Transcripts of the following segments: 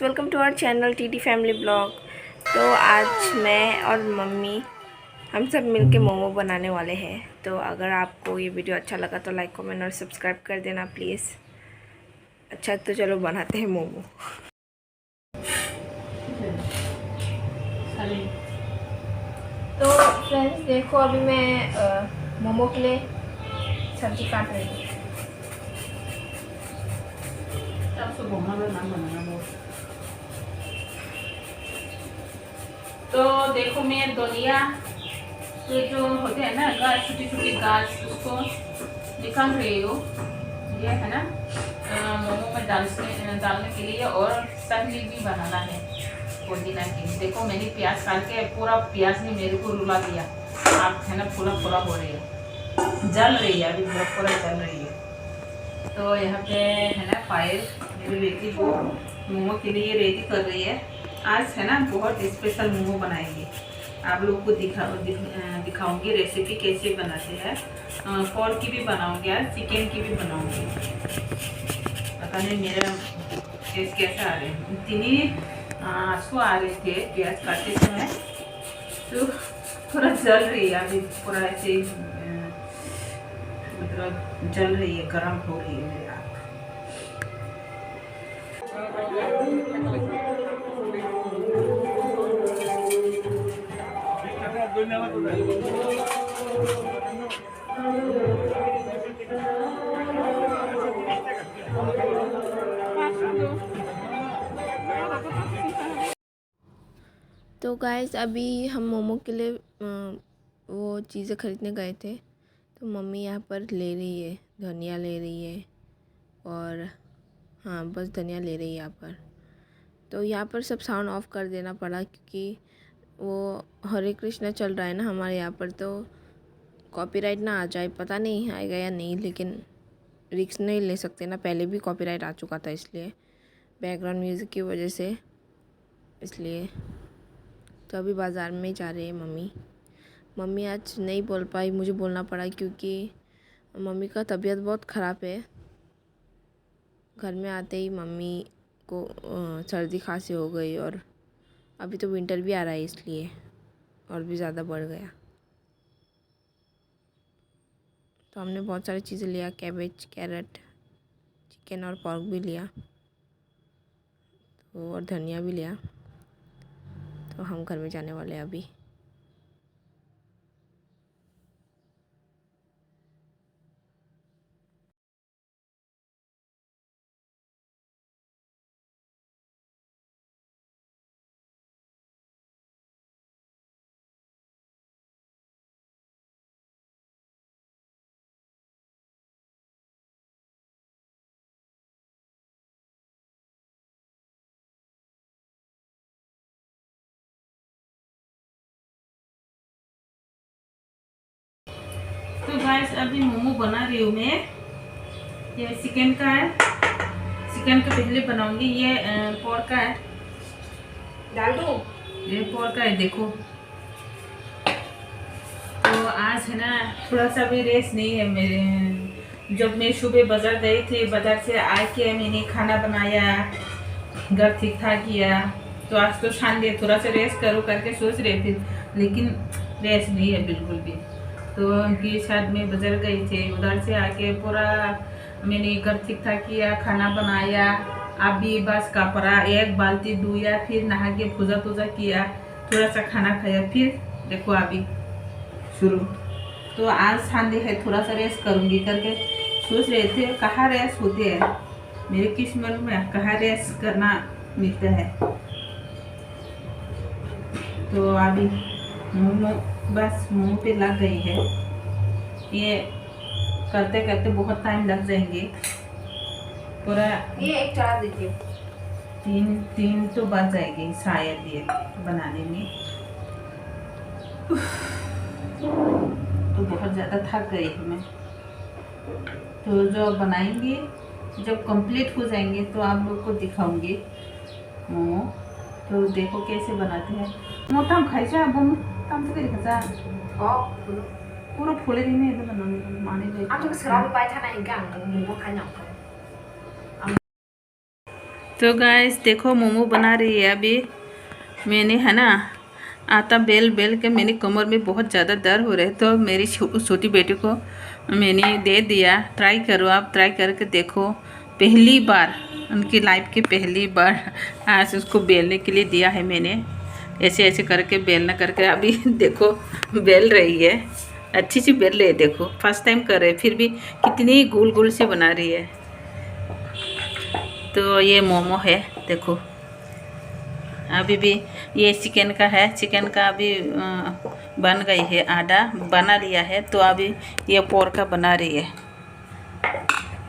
Welcome to our channel TT family blog. तो आज मैं और मम्मी हम सब मिलके मोमो बनाने वाले हैं। तो अगर आपको ये वीडियो अच्छा लगा तो लाइक कमेंट और सब्सक्राइब कर देना प्लीज़। अच्छा तो चलो बनाते हैं मोमो। तो फ्रेंड्स देखो, अभी मैं मोमो के लिए सब्जी काट रही हूँ। तो देखो मैं धनिया ये जो होते हैं ना गाछ, छोटी छोटी गाछ, उसको निकाल रही हूँ। ये है ना मोमो में डालने के लिए, और चटनी भी बनाना है पुदीना की। देखो मैंने प्याज काट के, पूरा प्याज ने मेरे को रुला दिया। आप है ना पूरा पूरा हो रही है, जल रही है, अभी पूरा जल रही है। तो यहाँ पे है ना फाइल मेरी बेटी को मोमो के लिए रेडी कर रही है। आज है ना बहुत स्पेशल मोमो बनाएंगे। आप लोग को दिखाऊंगी रेसिपी कैसे बनाते हैं। पोर्क की भी बनाऊंगी, आज चिकन की भी बनाऊंगी। पता नहीं मेरा टेस्ट कैसा आ रहे हैं। इतनी आंसू आ रहे थे प्याज काटते समय, तो पूरा जल रही है अभी, पूरा ऐसे मतलब जल रही है, गर्म हो रही है मेरी आँख। तो गाइस अभी हम मोमो के लिए वो चीज़ें ख़रीदने गए थे। तो मम्मी यहाँ पर ले रही है, धनिया ले रही है, और हाँ बस धनिया ले रही है यहाँ पर। तो यहाँ पर सब साउंड ऑफ कर देना पड़ा क्योंकि वो हरे कृष्णा चल रहा है ना हमारे यहाँ पर, तो कॉपीराइट ना आ जाए। पता नहीं आएगा या नहीं, लेकिन रिस्क नहीं ले सकते ना, पहले भी कॉपीराइट आ चुका था इसलिए, बैकग्राउंड म्यूज़िक की वजह से, इसलिए। तो अभी बाज़ार में जा रही है मम्मी आज नहीं बोल पाई, मुझे बोलना पड़ा क्योंकि मम्मी का तबीयत बहुत ख़राब है। घर में आते ही मम्मी को सर्दी खांसी हो गई, और अभी तो विंटर भी आ रहा है इसलिए और भी ज़्यादा बढ़ गया। तो हमने बहुत सारी चीज़ें लिया, कैबेज, कैरेट, चिकन और पोर्क भी लिया, तो और धनिया भी लिया। तो हम घर में जाने वाले हैं अभी। तो गाइस अभी मोमो बना रही हूँ मैं। ये चिकन का है, चिकन का पहले बनाऊंगी। ये पोर्क का है, डाल दूँ? ये पोर्क का है देखो। तो आज है ना थोड़ा सा भी रेस्ट नहीं है मेरे। जब मैं सुबह बाजार गई थी, बाजार से आके मैंने खाना बनाया, घर ठीक ठाक किया। तो आज तो संडे, थोड़ा सा रेस्ट करूँ करके सोच रही थी, लेकिन रेस्ट नहीं है बिल्कुल भी। तो उनके साथ में बाजार गई थी, उधर से आके पूरा मैंने घर ठीक ठाक किया, खाना बनाया। अभी बस कपड़ा एक बाल्टी धोया, फिर नहा के पूजा पूजा किया, थोड़ा सा खाना खाया, फिर देखो अभी शुरू। तो आज संडे है, थोड़ा सा रेस्ट करूँगी करके सोच रहे थे। कहाँ रेस्ट होते हैं मेरे किस्मत में, कहाँ रेस्ट करना मिलता है। तो अभी मोमो बस मुंह पे लग गई है। ये करते करते बहुत टाइम लग जाएंगे, पूरा ये एक चढ़ा दीजिए। तीन तो बज जाएगी शायद ये बनाने में। तो बहुत ज़्यादा थक गई हूँ मैं। तो जो बनाएंगे, जब कंप्लीट हो जाएंगे तो आप लोग को दिखाऊंगी मोमो। तो देखो कैसे बनाते हैं। मोटा खाइसा बम तम से दिखासा पूरा फूले दिन में इधर बनाने माने गए। आप तो सराब पाए था ना, इनका मोमो खाना। तो गाइस देखो मोमो बना रही है अभी। मैंने है ना आटा बेल बेल के मेरी कमर में बहुत ज़्यादा दर्द हो रहा है, तो मेरी छोटी बेटी को मैंने दे दिया, ट्राई करो आप, ट्राई करके देखो। पहली बार उनकी लाइफ की पहली बार आज उसको बेलने के लिए दिया है मैंने। ऐसे ऐसे करके बेलना करके अभी देखो बेल रही है, अच्छी सी बेल रही है। देखो फर्स्ट टाइम कर रहे फिर भी कितनी गोल गोल से बना रही है। तो ये मोमो है देखो, अभी भी ये चिकन का है, चिकन का अभी बन गई है, आधा बना लिया है। तो अभी ये पोर्क का बना रही है।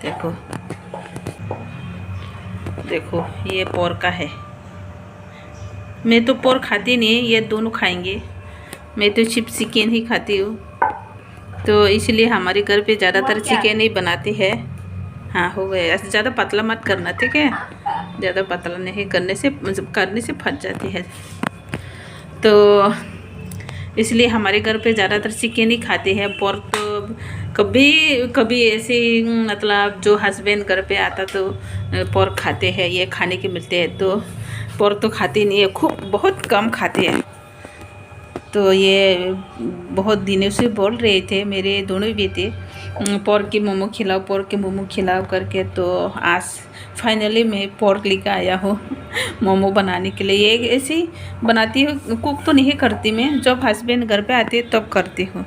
देखो देखो ये पोर्क का है। मैं तो पोर्क खाती नहीं, ये दोनों खाएंगे। मैं तो सिर्फ चिकन ही खाती हूँ, तो इसलिए हमारे घर पे ज़्यादातर चिकन ही बनाती है। हाँ हो गया, ऐसे ज़्यादा पतला मत करना ठीक है, ज़्यादा पतला नहीं करने से फट जाती है। तो इसलिए हमारे घर पे ज़्यादातर चिकन ही खाते हैं। पोर्क तो कभी कभी ऐसे मतलब जो हस्बैंड घर पे आता तो पोर्क खाते हैं, ये खाने के मिलते हैं। तो पोर्क तो खाते नहीं है, खूब बहुत कम खाते हैं। तो ये बहुत दिनों से बोल रहे थे मेरे दोनों बेटे पोर्क के मोमो खिलाओ, पोर्क के मोमो खिलाओ करके। तो आज फाइनली मैं पोर्क लेकर आया हूँ मोमो बनाने के लिए। ये ऐसे ही बनाती हूँ, कुक तो नहीं करती मैं, जब हस्बैंड घर पे आते तब करती हूँ।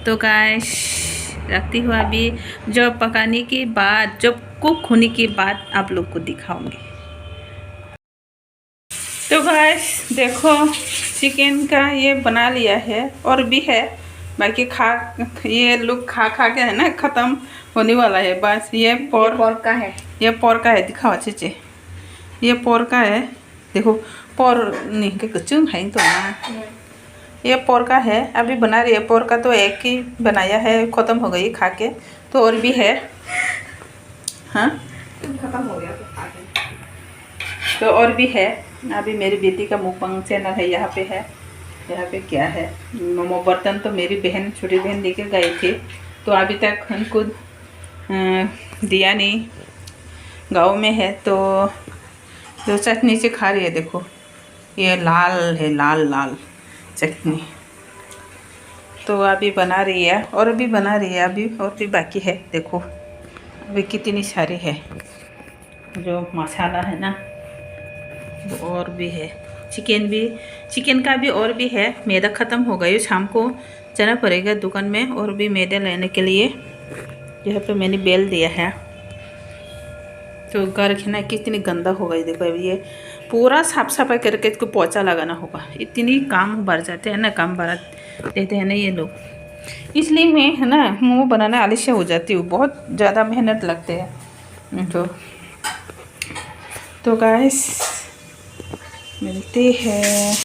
तो गाइस रखती हूँ अभी, जब पकाने के बाद, जब कुक होने के बाद आप लोग को दिखाऊंगी। तो गाइस देखो चिकन का ये बना लिया है, और भी है बाकी ये लोग खा के है ना ख़त्म होने वाला है बस। ये पोर्क का है, ये पोर्क का है, दिखाओ अच्छे से। ये पोर्क का है, देखो पोर्क नहीं के कच्चू है तो ना, ये पोर्क का है। अभी बना रही है। पोर्क का तो एक ही बनाया है, ख़त्म हो गई खा के। तो और भी है, हाँ ख़त्म हो गया तो और भी है। अभी मेरी बेटी का मुकबंग चैनल है, यहाँ पे है। यहाँ पे क्या है, मोमो बर्तन तो मेरी बहन, छोटी बहन लेके गई थी, तो अभी तक उनको दिया नहीं, गाँव में है। तो जो चटनी से खा रही है देखो, ये लाल है, लाल लाल चटनी। तो अभी बना रही है, और भी बना रही है, अभी और भी बाकी है। देखो अभी कितनी सारी है, जो मसाला है ना वो और भी है। चिकन का भी और भी है। मैदा ख़त्म हो गई, शाम को जाना पड़ेगा दुकान में और भी मैदा लेने के लिए। यहाँ पे मैंने बेल दिया है। तो घर ना कितनी गंदा हो गई देखो। अभी ये पूरा साफ सफाई करके इसको पोछा लगाना होगा। इतनी काम बढ़ जाते हैं ना, काम बढ़ा देते हैं ना ये लोग, इसलिए मैं है ना मोमो बनाना आलस्य हो जाती हूँ, बहुत ज़्यादा मेहनत लगते हैं। तो गाइस मिलते हैं।